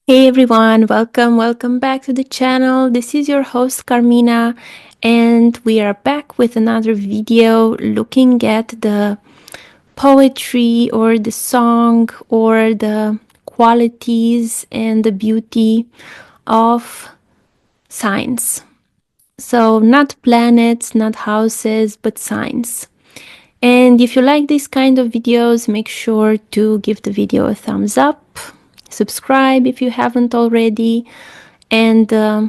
Hey everyone, welcome back to the channel. This is your host Carmina, and we are back with another video looking at the poetry or the song or the qualities and the beauty of signs. So, not planets, not houses, but signs. And if you like these kind of videos, make sure to give the video a thumbs up, subscribe if you haven't already, and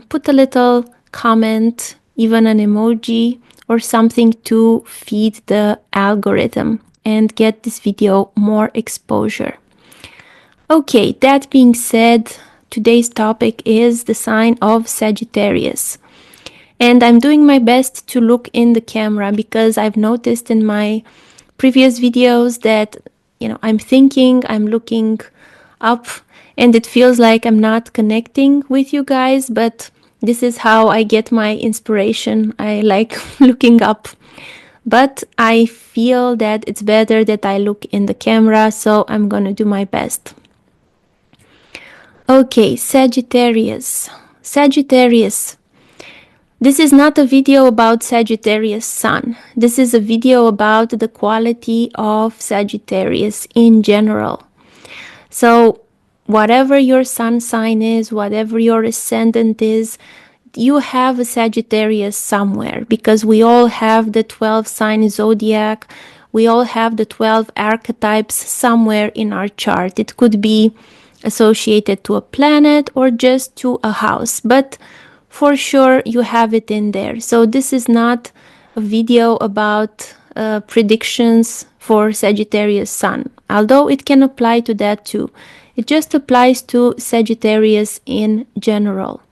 put a little comment, even an emoji or something to feed the algorithm and get this video more exposure. Okay, that being said, today's topic is the sign of Sagittarius. And I'm doing my best to look in the camera because I've noticed in my previous videos that, I'm thinking, I'm looking up, and it feels like I'm not connecting with you guys, but this is how I get my inspiration. I like looking up. But I feel that it's better that I look in the camera, so I'm gonna do my best. Okay, Sagittarius. Sagittarius. This is not a video about Sagittarius Sun. This is a video about the quality of Sagittarius in general. So, whatever your sun sign is, whatever your ascendant is, you have a Sagittarius somewhere because we all have the 12 sign zodiac. We all have the 12 archetypes somewhere in our chart. It could be associated to a planet or just to a house, but for sure you have it in there. So this is not a video about predictions for Sagittarius Sun, although it can apply to that too. It just applies to Sagittarius in general.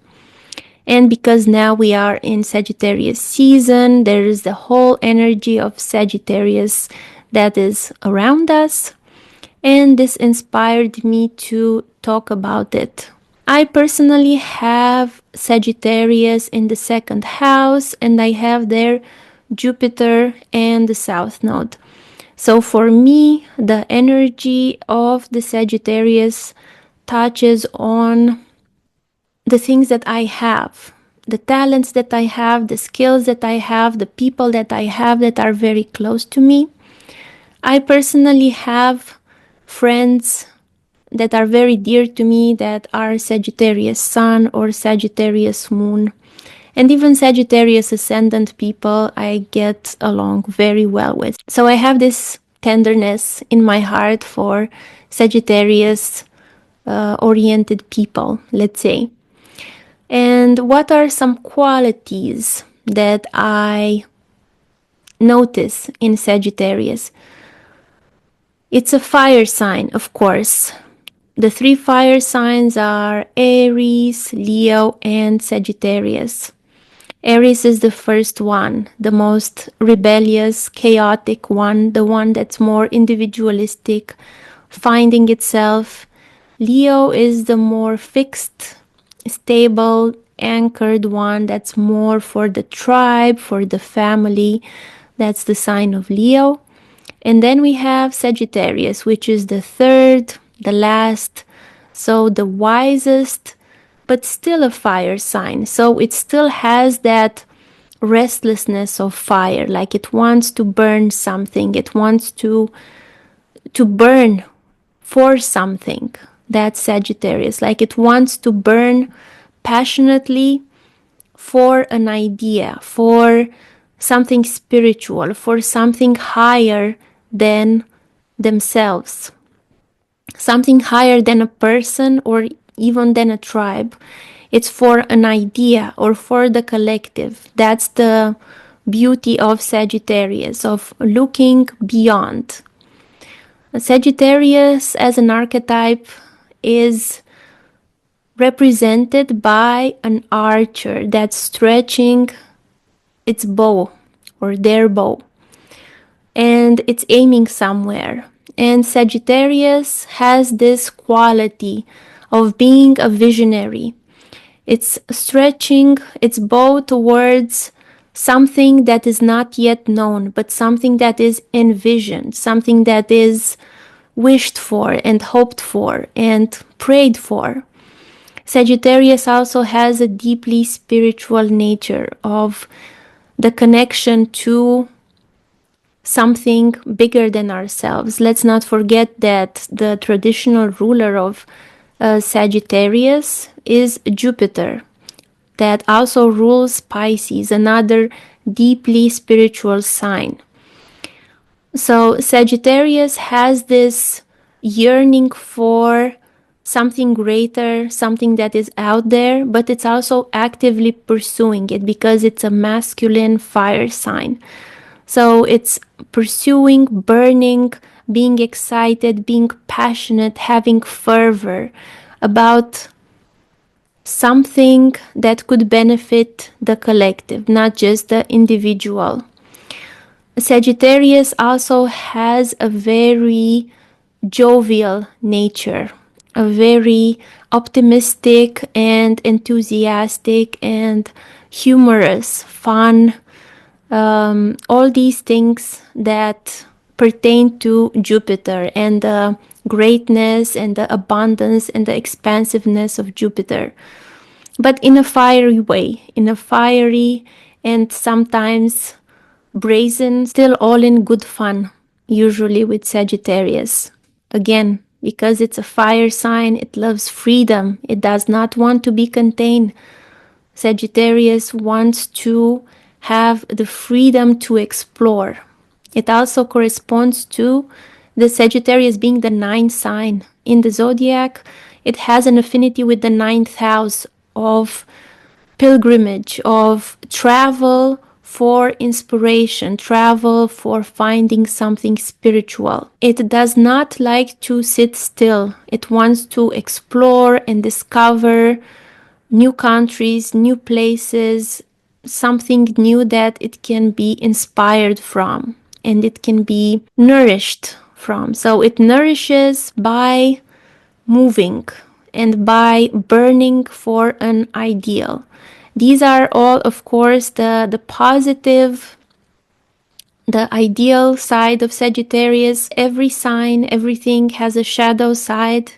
And because now we are in Sagittarius season, there is the whole energy of Sagittarius that is around us. And this inspired me to talk about it. I personally have Sagittarius in the second house, and I have there Jupiter and the South Node. So for me, the energy of the Sagittarius touches on the things that I have, the talents that I have, the skills that I have, the people that I have that are very close to me. I personally have friends that are very dear to me that are Sagittarius Sun or Sagittarius Moon. And even Sagittarius Ascendant people I get along very well with. So I have this tenderness in my heart for Sagittarius oriented people, let's say. And what are some qualities that I notice in Sagittarius? It's a fire sign, of course. The three fire signs are Aries, Leo, and Sagittarius. Aries is the first one, the most rebellious, chaotic one, the one that's more individualistic, finding itself. Leo is the more fixed, stable, anchored one that's more for the tribe, for the family. That's the sign of Leo. And then we have Sagittarius, which is the third, the last, so the wisest, but still a fire sign. So it still has that restlessness of fire, like it wants to burn something, it wants to burn for something. That's Sagittarius, like it wants to burn passionately for an idea, for something spiritual, for something higher than themselves, something higher than a person or even than a tribe. It's for an idea or for the collective. That's the beauty of Sagittarius, of looking beyond. Sagittarius as an archetype is represented by an archer that's stretching its bow or their bow, and it's aiming somewhere. And Sagittarius has this quality of being a visionary. It's stretching its bow towards something that is not yet known, but something that is envisioned, something that is wished for and hoped for and prayed for. Sagittarius also has a deeply spiritual nature of the connection to something bigger than ourselves. Let's not forget that the traditional ruler of Sagittarius is Jupiter, that also rules Pisces, another deeply spiritual sign. So Sagittarius has this yearning for something greater, something that is out there, but it's also actively pursuing it because it's a masculine fire sign. So it's pursuing, burning, being excited, being passionate, having fervor about something that could benefit the collective, not just the individual. Sagittarius also has a very jovial nature, a very optimistic and enthusiastic and humorous, fun, all these things that pertain to Jupiter and the greatness and the abundance and the expansiveness of Jupiter, but in a fiery way, in a fiery and sometimes brazen, still all in good fun, usually with Sagittarius. Again, because it's a fire sign, it loves freedom. It does not want to be contained. Sagittarius wants to have the freedom to explore. It also corresponds to the Sagittarius being the ninth sign in the zodiac. It has an affinity with the ninth house of pilgrimage, of travel for inspiration, travel for finding something spiritual. It does not like to sit still. It wants to explore and discover new countries, new places, something new that it can be inspired from and it can be nourished from. So it nourishes by moving and by burning for an ideal. These are all, of course, the positive, the ideal side of Sagittarius. Every sign, everything has a shadow side.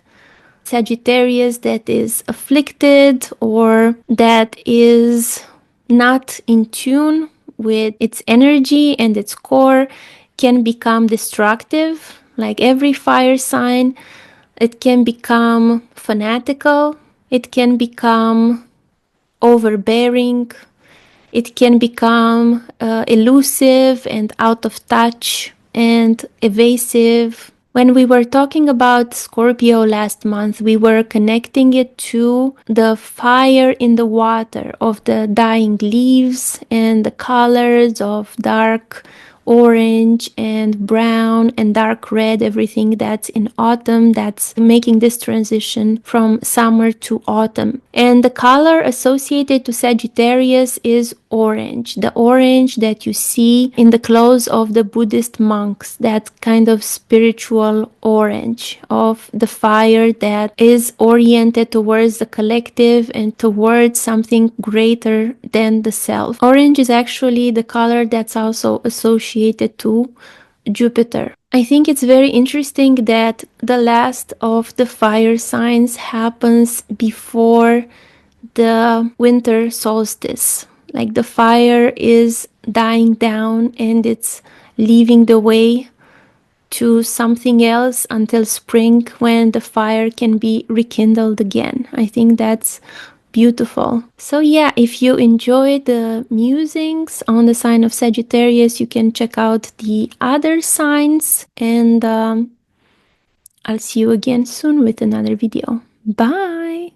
Sagittarius that is afflicted or that is not in tune with its energy and its core can become destructive. Like every fire sign, it can become fanatical, it can become overbearing, it can become elusive and out of touch and evasive. When we were talking about Scorpio last month, we were connecting it to the fire in the water of the dying leaves and the colors of dark orange and brown and dark red, everything that's in autumn, that's making this transition from summer to autumn. And the color associated to Sagittarius is orange, the orange that you see in the clothes of the Buddhist monks, that kind of spiritual orange of the fire that is oriented towards the collective and towards something greater than the self. Orange is actually the color that's also associated to Jupiter. I think it's very interesting that the last of the fire signs happens before the winter solstice. Like the fire is dying down and it's leaving the way to something else until spring when the fire can be rekindled again. I think that's beautiful. So yeah, if you enjoyed the musings on the sign of Sagittarius, you can check out the other signs, and I'll see you again soon with another video. Bye!